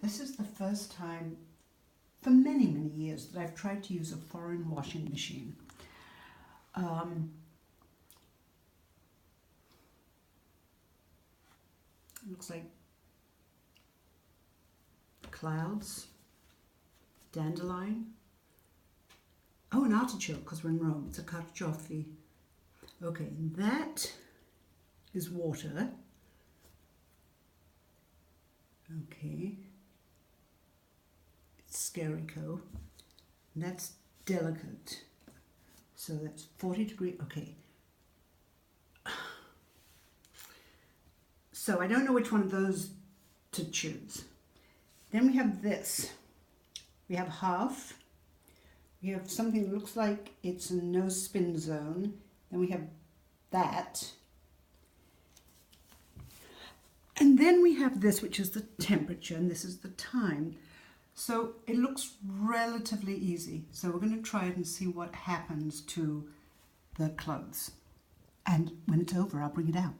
This is the first time for many, many years that I've tried to use a foreign washing machine. Looks like clouds, dandelion. Oh, an artichoke, because we're in Rome. It's a carciofi. Okay, and that is water. Okay. It's Scarico. And that's delicate. So that's 40 degrees. Okay. So I don't know which one of those to choose. Then we have this. We have half. We have something that looks like it's a no spin zone. Then we have that. And then we have this, which is the temperature, and this is the time. So it looks relatively easy. So we're going to try it and see what happens to the clothes. And when it's over, I'll bring it out.